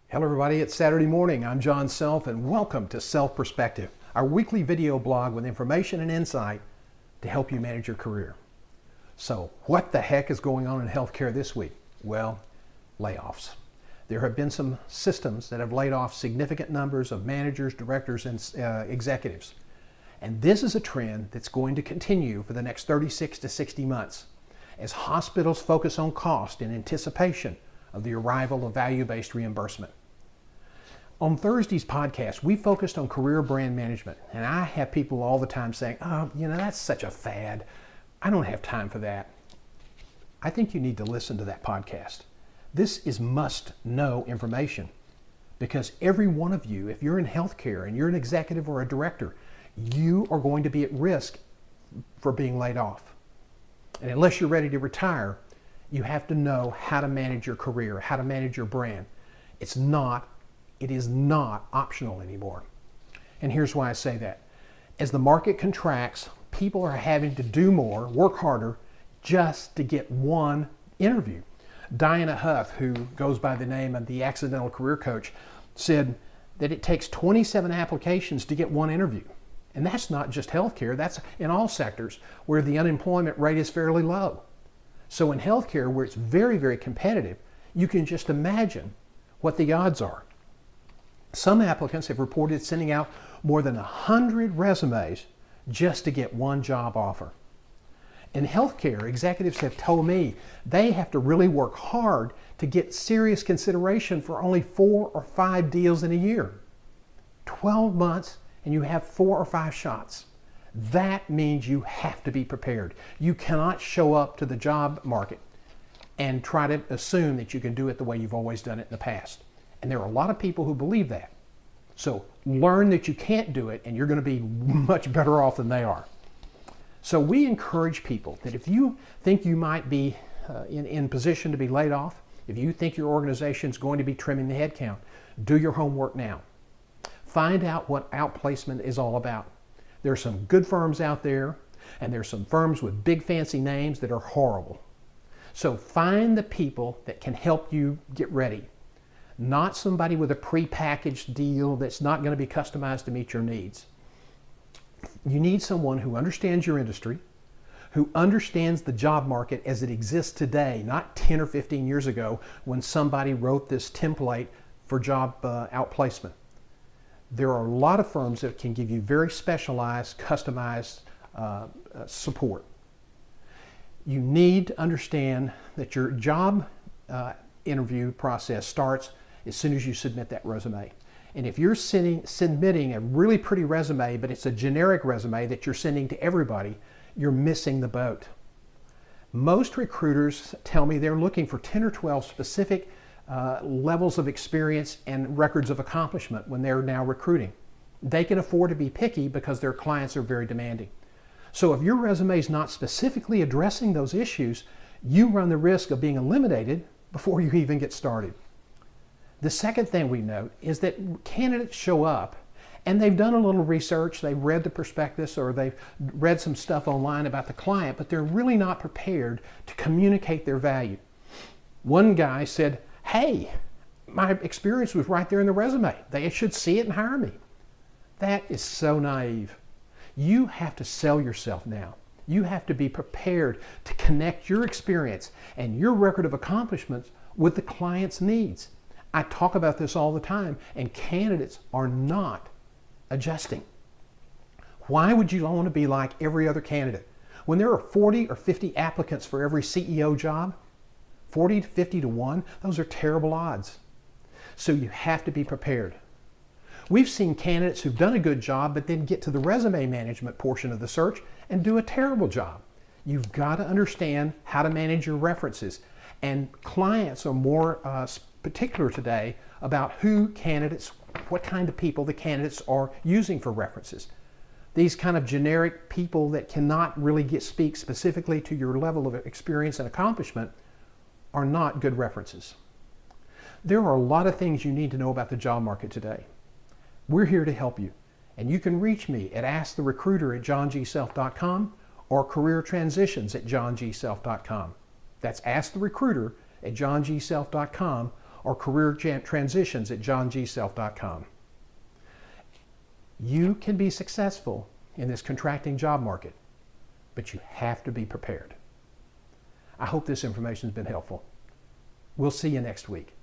Hello everybody, it's Saturday morning. I'm John Self and welcome to Self Perspective, our weekly video blog with information and insight to help you manage your career. So what the heck is going on in healthcare this week? Well, layoffs. There have been some systems that have laid off significant numbers of managers, directors, and executives. And this is a trend that's going to continue for the next 36 to 60 months as hospitals focus on cost in anticipation of the arrival of value-based reimbursement. On Thursday's podcast, we focused on career brand management, and I have people all the time saying, that's such a fad. I don't have time for that. I think you need to listen to that podcast. This is must-know information because every one of you, if you're in healthcare and you're an executive or a director, you are going to be at risk for being laid off. And unless you're ready to retire, you have to know how to manage your career, how to manage your brand. It is not optional anymore. And here's why I say that. As the market contracts, people are having to do more, work harder, just to get one interview. Diana Huff, who goes by the name of the Accidental Career Coach, said that it takes 27 applications to get one interview. And that's not just healthcare, that's in all sectors where the unemployment rate is fairly low. So in healthcare, where it's very, very competitive, you can just imagine what the odds are. Some applicants have reported sending out more than 100 resumes just to get one job offer. In healthcare, executives have told me they have to really work hard to get serious consideration for only 4 or 5 deals in a year. 12 months and you have 4 or 5 shots. That means you have to be prepared. You cannot show up to the job market and try to assume that you can do it the way you've always done it in the past. And there are a lot of people who believe that. So learn that you can't do it and you're going to be much better off than they are. So we encourage people that if you think you might be in position to be laid off, if you think your organization is going to be trimming the headcount, do your homework now. Find out what outplacement is all about. There are some good firms out there, and there's some firms with big fancy names that are horrible. So find the people that can help you get ready. Not somebody with a pre-packaged deal that's not going to be customized to meet your needs. You need someone who understands your industry, who understands the job market as it exists today, not 10 or 15 years ago when somebody wrote this template for job outplacement. There are a lot of firms that can give you very specialized, customized support. You need to understand that your job interview process starts as soon as you submit that resume. And if you're submitting a really pretty resume, but it's a generic resume that you're sending to everybody, you're missing the boat. Most recruiters tell me they're looking for 10 or 12 specific levels of experience and records of accomplishment when they're now recruiting. They can afford to be picky because their clients are very demanding. So if your resume is not specifically addressing those issues, you run the risk of being eliminated before you even get started. The second thing we note is that candidates show up and they've done a little research, they've read the prospectus or they've read some stuff online about the client, but they're really not prepared to communicate their value. One guy said, "Hey, my experience was right there in the resume. They should see it and hire me." That is so naive. You have to sell yourself now. You have to be prepared to connect your experience and your record of accomplishments with the client's needs. I talk about this all the time, and candidates are not adjusting. Why would you want to be like every other candidate? When there are 40 or 50 applicants for every CEO job, 40 to 50 to 1, those are terrible odds. So you have to be prepared. We've seen candidates who've done a good job, but then get to the resume management portion of the search and do a terrible job. You've got to understand how to manage your references. And clients are more particular today about what kind of people the candidates are using for references. These kind of generic people that cannot really speak specifically to your level of experience and accomplishment are not good references. There are a lot of things you need to know about the job market today. We're here to help you. And you can reach me at asktherecruiter@johnself.com or career transitions at johngself.com. That's Ask the Recruiter at johngself.com or career transitions at johngself.com. You can be successful in this contracting job market, but you have to be prepared. I hope this information has been helpful. We'll see you next week.